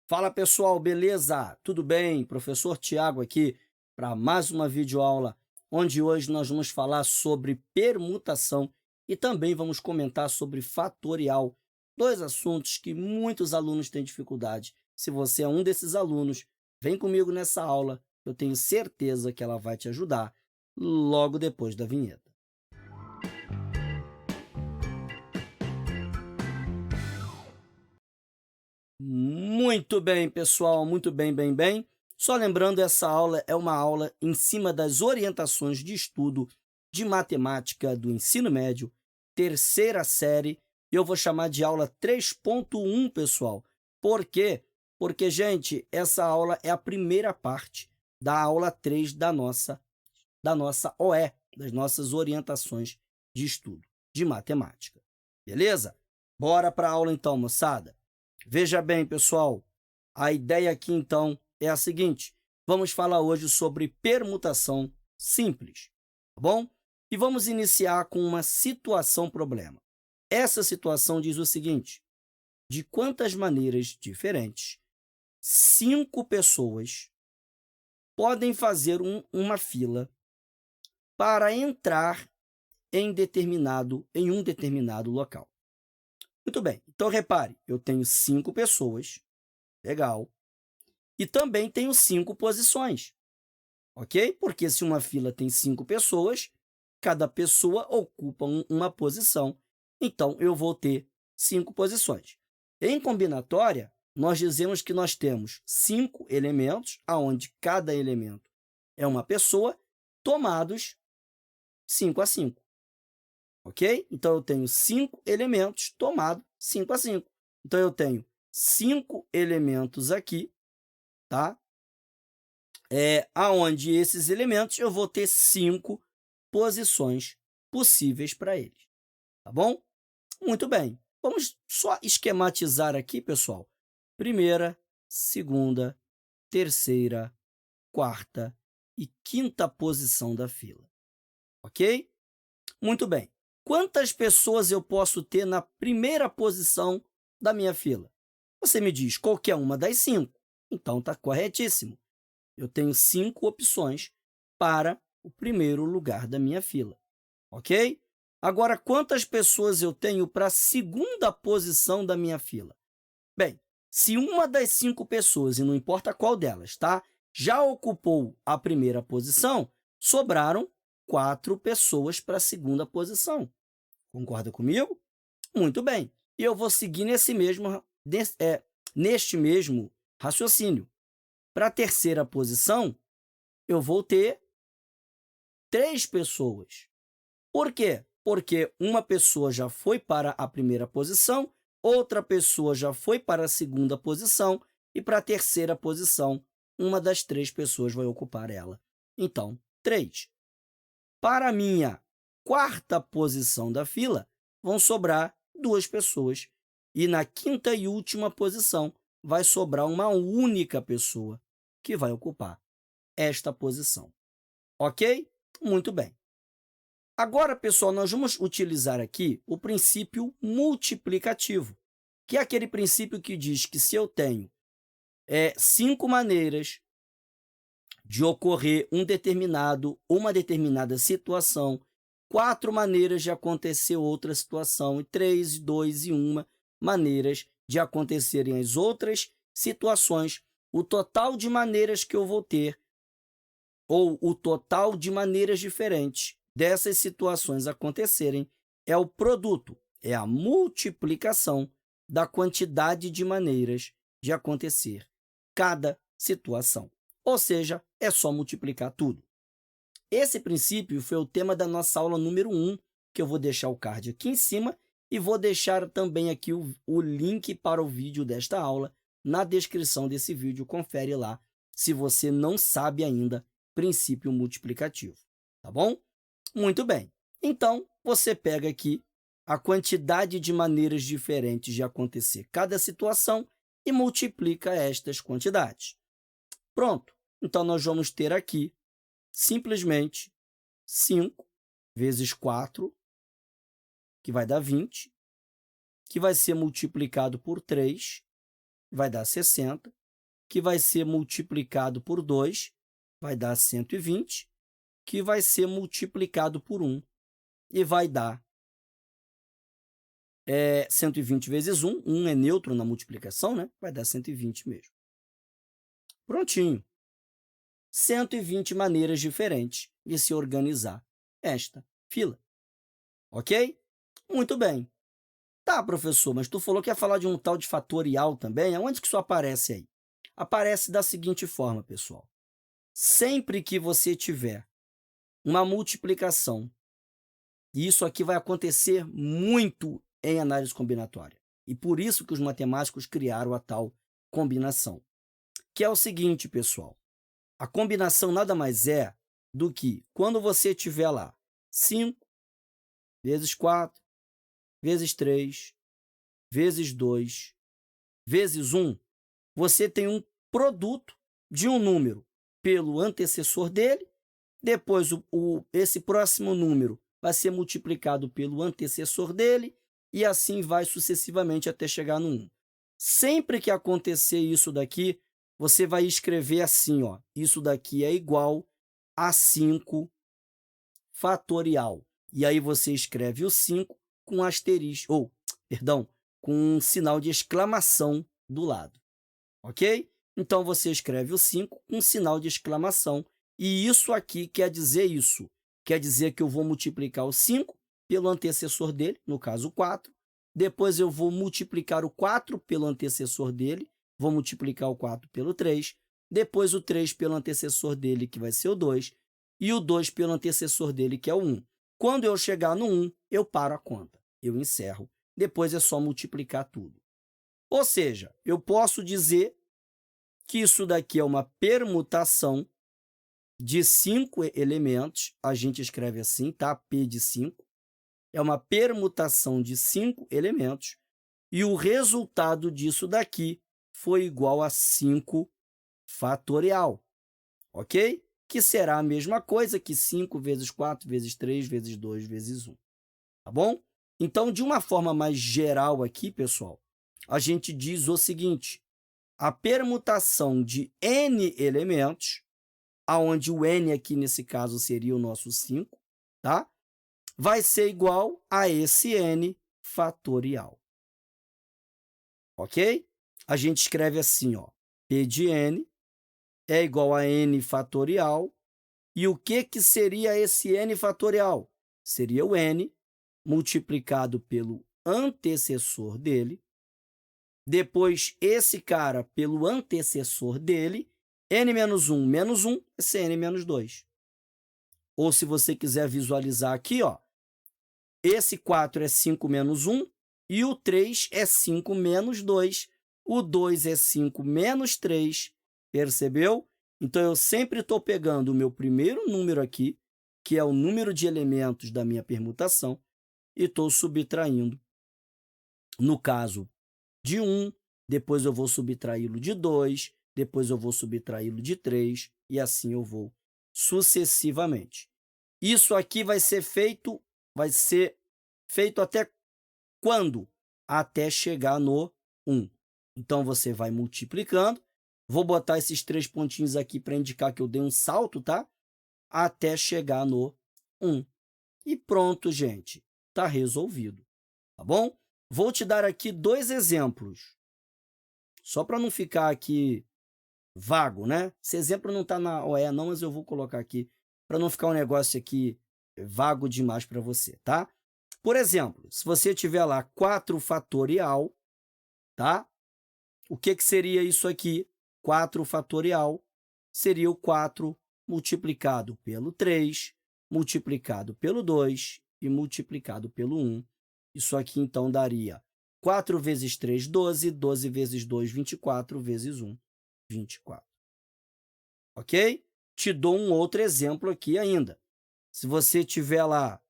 Fala pessoal, beleza? Tudo bem? Professor Tiago aqui para mais uma videoaula, onde hoje nós vamos falar sobre permutação e também vamos comentar sobre fatorial, dois assuntos que muitos alunos têm dificuldade. Se você é um desses alunos, vem comigo nessa aula, eu tenho certeza que ela vai te ajudar logo depois da vinheta. Muito bem, pessoal, muito bem, bem. Só lembrando, essa aula é uma aula em cima das orientações de estudo de matemática do ensino médio, terceira série, e eu vou chamar de aula 3.1, pessoal. Por quê? Porque, gente, essa aula é a primeira parte da aula 3 da nossa OE, das nossas orientações de estudo de matemática. Beleza? Bora para a aula então, moçada. Veja bem, pessoal, a ideia aqui então é a seguinte: vamos falar hoje sobre permutação simples, tá bom? E vamos iniciar com uma situação-problema. Essa situação diz o seguinte: de quantas maneiras diferentes 5 pessoas podem fazer uma fila para entrar em um determinado local? Muito bem, então repare, eu tenho 5 pessoas, legal. E também tenho 5 posições, ok? Porque se uma fila tem 5 pessoas, cada pessoa ocupa uma posição. Então, eu vou ter 5 posições. Em combinatória, nós dizemos que nós temos 5 elementos, aonde cada elemento é uma pessoa, tomados 5 a 5, ok? Então, eu tenho 5 elementos tomados 5 a 5. Então, eu tenho 5 elementos aqui, tá? Aonde esses elementos eu vou ter 5 posições possíveis para eles, tá bom? Muito bem, vamos só esquematizar aqui, pessoal. Primeira, segunda, terceira, quarta e quinta posição da fila, ok? Muito bem. Quantas pessoas eu posso ter na primeira posição da minha fila? Você me diz qualquer uma das 5. Então, está corretíssimo. Eu tenho 5 opções para o primeiro lugar da minha fila, ok? Agora, quantas pessoas eu tenho para a segunda posição da minha fila? Bem, se uma das 5 pessoas, e não importa qual delas, tá, já ocupou a primeira posição, sobraram 4 pessoas para a segunda posição. Concorda comigo? Muito bem. E eu vou seguir neste mesmo raciocínio. Para a terceira posição, eu vou ter 3 pessoas. Por quê? Porque uma pessoa já foi para a primeira posição, outra pessoa já foi para a segunda posição e para a terceira posição, uma das 3 pessoas vai ocupar ela. Então, 3. Para a minha quarta posição da fila, vão sobrar 2 pessoas. E na quinta e última posição, vai sobrar uma única pessoa que vai ocupar esta posição. Ok? Muito bem. Agora, pessoal, nós vamos utilizar aqui o princípio multiplicativo, que é aquele princípio que diz que se eu tenho 5 maneiras de ocorrer uma determinada situação, 4 maneiras de acontecer outra situação, e 3, 2 e 1 maneiras de acontecerem as outras situações, o total de maneiras que eu vou ter, ou o total de maneiras diferentes dessas situações acontecerem, é o produto, é a multiplicação da quantidade de maneiras de acontecer cada situação. Ou seja, é só multiplicar tudo. Esse princípio foi o tema da nossa aula número 1, que eu vou deixar o card aqui em cima e vou deixar também aqui o link para o vídeo desta aula na descrição desse vídeo. Confere lá se você não sabe ainda princípio multiplicativo, tá bom? Muito bem. Então, você pega aqui a quantidade de maneiras diferentes de acontecer cada situação e multiplica estas quantidades. Pronto. Então, nós vamos ter aqui, simplesmente, 5 vezes 4, que vai dar 20, que vai ser multiplicado por 3, vai dar 60, que vai ser multiplicado por 2, vai dar 120, que vai ser multiplicado por 1, e vai dar 120 vezes 1, 1 é neutro na multiplicação, né? Vai dar 120 mesmo. Prontinho. 120 maneiras diferentes de se organizar esta fila. Ok? Muito bem. Tá, professor, mas tu falou que ia falar de um tal de fatorial também. Aonde que isso aparece aí? Aparece da seguinte forma, pessoal. Sempre que você tiver uma multiplicação, e isso aqui vai acontecer muito em análise combinatória, e por isso que os matemáticos criaram a tal combinação, que é o seguinte, pessoal. A combinação nada mais é do que quando você tiver lá 5 vezes 4 vezes 3 vezes 2 vezes 1, você tem um produto de um número pelo antecessor dele, depois esse próximo número vai ser multiplicado pelo antecessor dele, e assim vai sucessivamente até chegar no 1. Sempre que acontecer isso daqui, você vai escrever assim, ó, isso daqui é igual a 5 fatorial. E aí você escreve o 5 com asterisco, ou, perdão, com um sinal de exclamação do lado. Ok? Então, você escreve o 5 com um sinal de exclamação. E isso aqui quer dizer isso. Quer dizer que eu vou multiplicar o 5 pelo antecessor dele, no caso, o 4. Depois, eu vou multiplicar o 4 pelo antecessor dele. Vou multiplicar o 4 pelo 3. Depois, o 3 pelo antecessor dele, que vai ser o 2. E o 2 pelo antecessor dele, que é o 1. Quando eu chegar no 1, eu paro a conta. Eu encerro. Depois, é só multiplicar tudo. Ou seja, eu posso dizer que isso daqui é uma permutação de 5 elementos. A gente escreve assim, tá? P de 5. É uma permutação de 5 elementos. E o resultado disso daqui foi igual a 5 fatorial. Ok? Que será a mesma coisa que 5 vezes 4 vezes 3 vezes 2 vezes 1. Tá bom? Então, de uma forma mais geral aqui, pessoal, a gente diz o seguinte: a permutação de n elementos, aonde o n aqui nesse caso seria o nosso 5, tá? Vai ser igual a esse n fatorial. Ok? A gente escreve assim, ó, P de n é igual a n fatorial. E o que seria esse n fatorial? Seria o n multiplicado pelo antecessor dele, depois esse cara pelo antecessor dele, n menos 1 menos 1 é cn menos 2. Ou se você quiser visualizar aqui, ó, esse 4 é 5 menos 1 e o 3 é 5 menos 2. O 2 é 5 menos 3. Percebeu? Então, eu sempre estou pegando o meu primeiro número aqui, que é o número de elementos da minha permutação, e estou subtraindo. No caso de 1, depois eu vou subtraí-lo de 2, depois eu vou subtraí-lo de 3, e assim eu vou sucessivamente. Isso aqui vai ser feito até quando? Até chegar no 1. Então, você vai multiplicando. Vou botar esses 3 pontinhos aqui para indicar que eu dei um salto, tá? Até chegar no 1. E pronto, gente. Está resolvido. Tá bom? Vou te dar aqui 2 exemplos. Só para não ficar aqui vago, né? Esse exemplo não está na OE, não, mas eu vou colocar aqui para não ficar um negócio aqui vago demais para você, tá? Por exemplo, se você tiver lá 4 fatorial, tá? O que seria isso aqui? 4 fatorial seria o 4 multiplicado pelo 3, multiplicado pelo 2 e multiplicado pelo 1. Isso aqui, então, daria 4 vezes 3, 12, 12 vezes 2, 24, vezes 1, 24. Ok? Te dou um outro exemplo aqui ainda. Se você tiver lá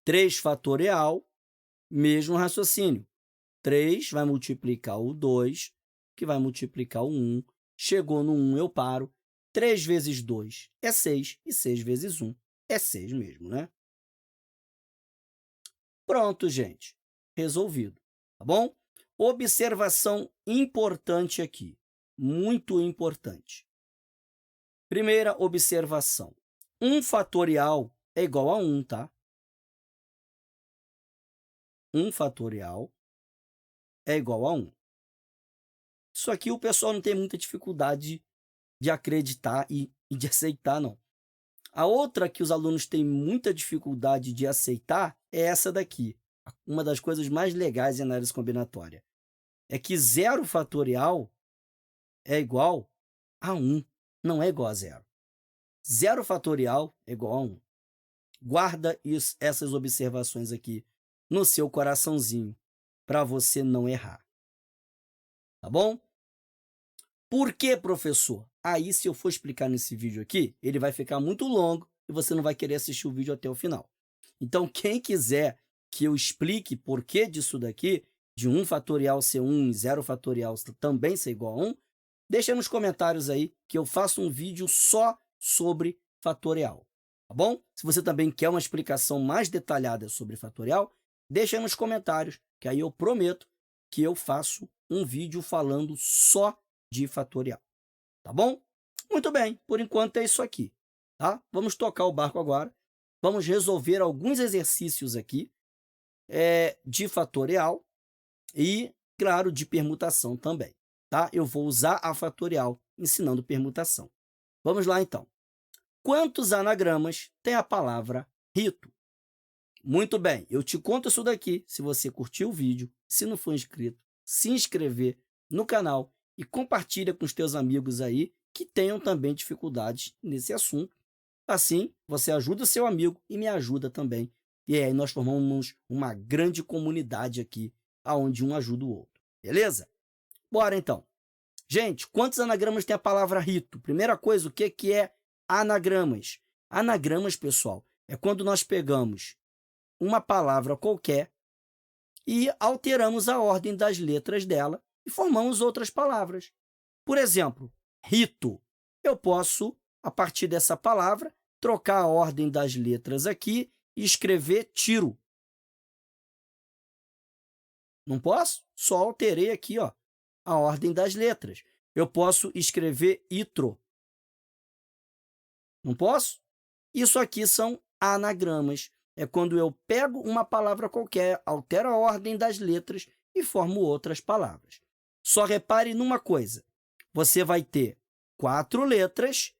3 fatorial, mesmo raciocínio. 3 vai multiplicar o 2, que vai multiplicar o 1. Chegou no 1, eu paro. 3 vezes 2 é 6, e 6 vezes 1 é 6 mesmo, né? Pronto, gente. Resolvido, tá bom? Observação importante aqui. muito importante. Primeira observação. 1 fatorial é igual a 1, tá? 1 fatorial é igual a 1. Isso aqui o pessoal não tem muita dificuldade de acreditar e de aceitar, não. A outra que os alunos têm muita dificuldade de aceitar é essa daqui. Uma das coisas mais legais em análise combinatória é que 0 fatorial é igual a 1, não é igual a 0. 0 fatorial é igual a 1. Guarda essas observações aqui no seu coraçãozinho, para você não errar. Tá bom? Por que, professor? Aí, se eu for explicar nesse vídeo aqui, ele vai ficar muito longo e você não vai querer assistir o vídeo até o final. Então, quem quiser que eu explique por que disso daqui, de 1 fatorial ser 1 e 0 fatorial também ser igual a 1, deixa nos comentários aí que eu faço um vídeo só sobre fatorial, tá bom? Se você também quer uma explicação mais detalhada sobre fatorial, deixa nos comentários, que aí eu prometo que eu faço um vídeo falando só de fatorial, tá bom? Muito bem, por enquanto é isso aqui, tá? Vamos tocar o barco agora, vamos resolver alguns exercícios aqui de fatorial e, claro, de permutação também, tá? Eu vou usar a fatorial ensinando permutação. Vamos lá, então. Quantos anagramas tem a palavra rito? Muito bem, eu te conto isso daqui se você curtiu o vídeo, se não for inscrito, se inscrever no canal e compartilha com os teus amigos aí que tenham também dificuldades nesse assunto. Assim, você ajuda o seu amigo e me ajuda também. E aí nós formamos uma grande comunidade aqui, onde um ajuda o outro. Beleza? Bora então. Gente, quantos anagramas tem a palavra rito? Primeira coisa, o que é anagramas? Anagramas, pessoal, é quando nós pegamos uma palavra qualquer e alteramos a ordem das letras dela e formamos outras palavras. Por exemplo, rito. Eu posso, a partir dessa palavra, trocar a ordem das letras aqui e escrever tiro. Não posso? Só alterei aqui, ó, a ordem das letras. Eu posso escrever itro. Não posso? Isso aqui são anagramas. É quando eu pego uma palavra qualquer, altero a ordem das letras e formo outras palavras. Só repare numa coisa. Você vai ter 4 letras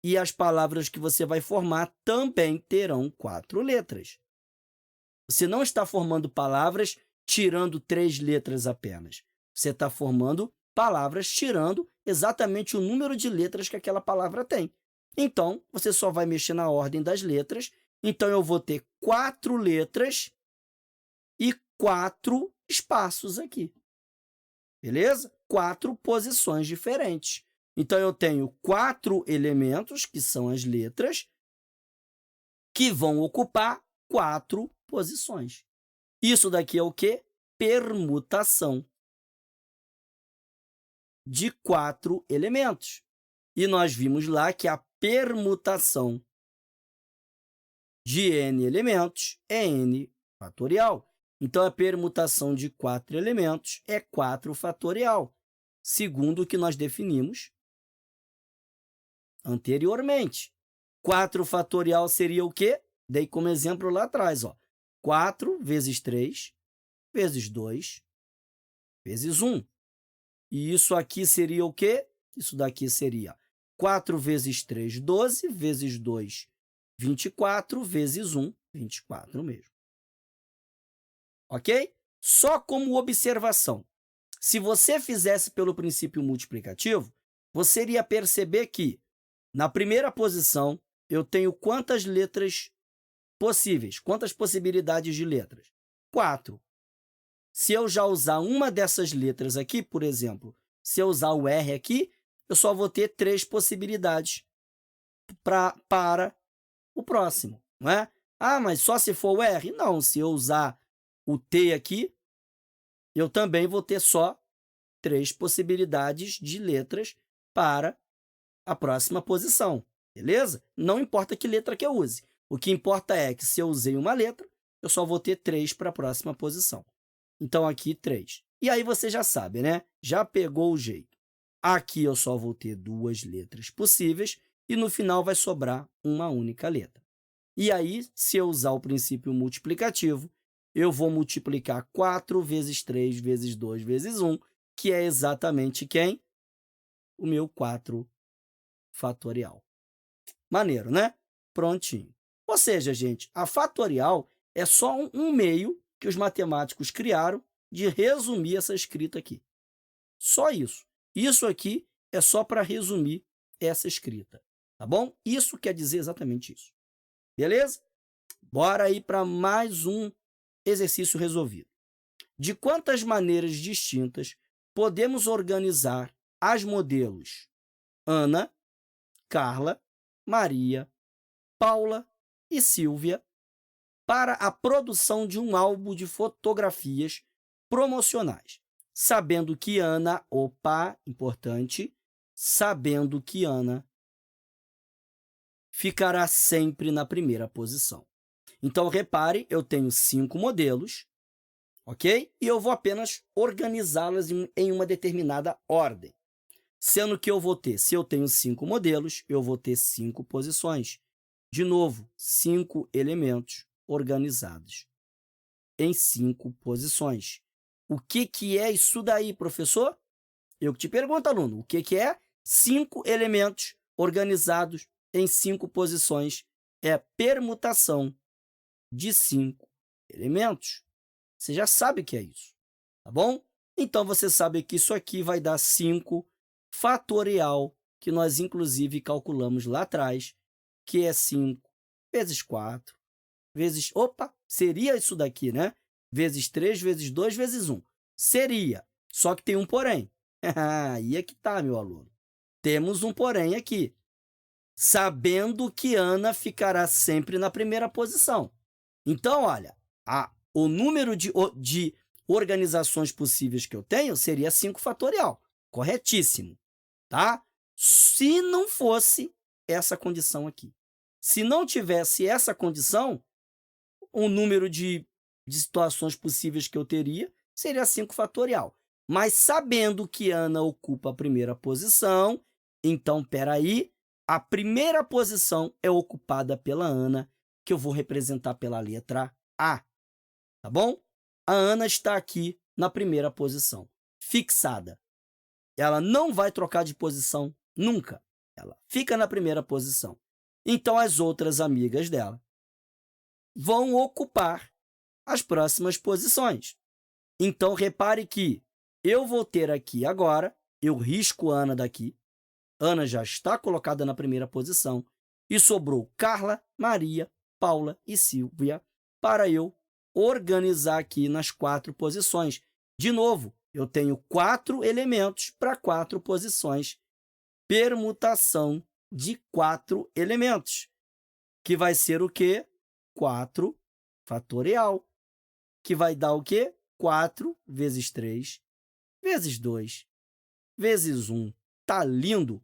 e as palavras que você vai formar também terão 4 letras. Você não está formando palavras tirando 3 letras apenas. Você está formando palavras tirando exatamente o número de letras que aquela palavra tem. Então, você só vai mexer na ordem das letras. Então, eu vou ter 4 letras e 4 espaços aqui. Beleza? 4 posições diferentes. Então, eu tenho 4 elementos, que são as letras, que vão ocupar 4 posições. Isso daqui é o quê? Permutação de 4 elementos. E nós vimos lá que a permutação de n elementos é n fatorial. Então, a permutação de 4 elementos é 4 fatorial, segundo o que nós definimos anteriormente. 4 fatorial seria o quê? Dei como exemplo lá atrás, ó. 4 vezes 3 vezes 2 vezes 1. E isso aqui seria o quê? Isso daqui seria 4 vezes 3, 12, vezes 2, 24, vezes 1, 24 mesmo. Ok? Só como observação. Se você fizesse pelo princípio multiplicativo, você iria perceber que, na primeira posição, eu tenho quantas letras possíveis? Quantas possibilidades de letras? 4. Se eu já usar uma dessas letras aqui, por exemplo, se eu usar o R aqui, eu só vou ter 3 possibilidades para o próximo, não é? Ah, mas só se for o R? Não, se eu usar o T aqui, eu também vou ter só 3 possibilidades de letras para a próxima posição, beleza? Não importa que letra que eu use. O que importa é que se eu usei uma letra, eu só vou ter 3 para a próxima posição. Então, aqui, 3. E aí você já sabe, né? Já pegou o jeito. Aqui eu só vou ter duas letras possíveis e no final vai sobrar uma única letra. E aí, se eu usar o princípio multiplicativo, eu vou multiplicar 4 vezes 3 vezes 2 vezes 1, que é exatamente quem? O meu 4 fatorial. Maneiro, né? Prontinho. Ou seja, gente, a fatorial é só um meio que os matemáticos criaram de resumir essa escrita aqui. Só isso. Isso aqui é só para resumir essa escrita, tá bom? Isso quer dizer exatamente isso. Beleza? Bora aí para mais um exercício resolvido. De quantas maneiras distintas podemos organizar as modelos Ana, Carla, Maria, Paula e Silvia para a produção de um álbum de fotografias promocionais, sabendo que Ana, opa, importante, sabendo que Ana ficará sempre na primeira posição. Então, repare, eu tenho 5 modelos, ok? E eu vou apenas organizá-las em uma determinada ordem. Sendo que eu vou ter, se eu tenho 5 modelos, eu vou ter 5 posições. De novo, 5 elementos organizados em 5 posições. O que é isso daí, professor? Eu te pergunto, aluno, o que é 5 elementos organizados em 5 posições? É permutação de 5 elementos. Você já sabe o que é isso, tá bom? Então, você sabe que isso aqui vai dar 5 fatorial, que nós, inclusive, calculamos lá atrás, que é 5 vezes 4, vezes... Opa, seria isso daqui, né? Vezes 3, vezes 2, vezes 1. Seria, só que tem um porém. Aí é que tá, meu aluno. Temos um porém aqui. Sabendo que Ana ficará sempre na primeira posição. Então, olha, o número de organizações possíveis que eu tenho seria 5 fatorial. Corretíssimo, tá? Se não fosse essa condição aqui. Se não tivesse essa condição, o número de situações possíveis que eu teria seria 5 fatorial. Mas sabendo que Ana ocupa a primeira posição, então, peraí, a primeira posição é ocupada pela Ana, que eu vou representar pela letra A, tá bom? A Ana está aqui na primeira posição, fixada. Ela não vai trocar de posição nunca. Ela fica na primeira posição. Então, as outras amigas dela vão ocupar as próximas posições. Então, repare que eu vou ter aqui agora, eu risco Ana daqui. Ana já está colocada na primeira posição. E sobrou Carla, Maria, Paula e Silvia para eu organizar aqui nas 4 posições. De novo, eu tenho 4 elementos para 4 posições. Permutação de 4 elementos, que vai ser o quê? 4 fatorial, que vai dar o quê? 4 vezes 3 vezes 2 vezes 1. Tá lindo?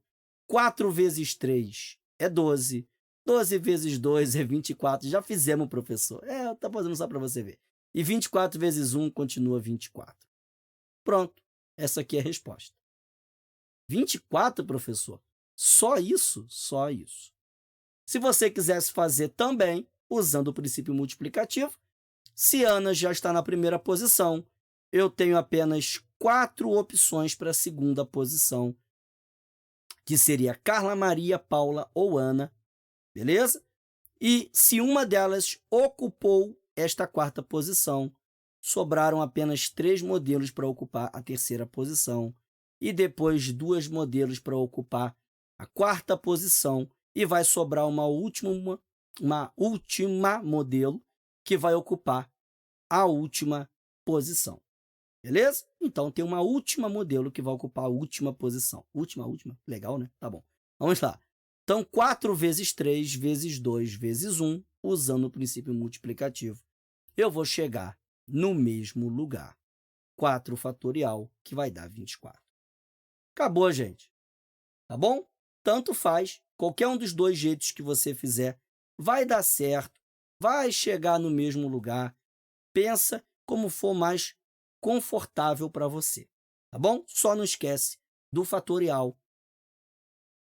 4 vezes 3 é 12. 12 vezes 2 é 24. Já fizemos, professor. Eu tô fazendo só para você ver. E 24 vezes 1 continua 24. Pronto. Essa aqui é a resposta. 24, professor? Só isso? Só isso. Se você quisesse fazer também, usando o princípio multiplicativo, se Ana já está na primeira posição, eu tenho apenas 4 opções para a segunda posição, que seria Carla, Maria, Paula ou Ana, beleza? E se uma delas ocupou esta 4ª posição, sobraram apenas 3 modelos para ocupar a 3ª posição e depois 2 modelos para ocupar a 4ª posição e vai sobrar uma última modelo que vai ocupar a última posição. Beleza? Então, tem uma última modelo que vai ocupar a última posição. Última. Legal, né? Tá bom. Vamos lá. Então, 4 vezes 3 vezes 2 vezes 1, usando o princípio multiplicativo, eu vou chegar no mesmo lugar. 4 fatorial, que vai dar 24. Acabou, gente. Tá bom? Tanto faz. Qualquer um dos 2 jeitos que você fizer vai dar certo. Vai chegar no mesmo lugar. Pensa como for mais confortável para você, tá bom? Só não esquece do fatorial.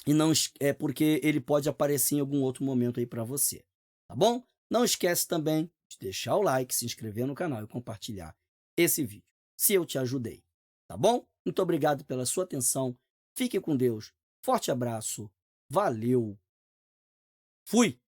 E não é porque ele pode aparecer em algum outro momento aí para você, tá bom? Não esquece também de deixar o like, se inscrever no canal e compartilhar esse vídeo, se eu te ajudei, tá bom? Muito obrigado pela sua atenção, fique com Deus, forte abraço, valeu, fui!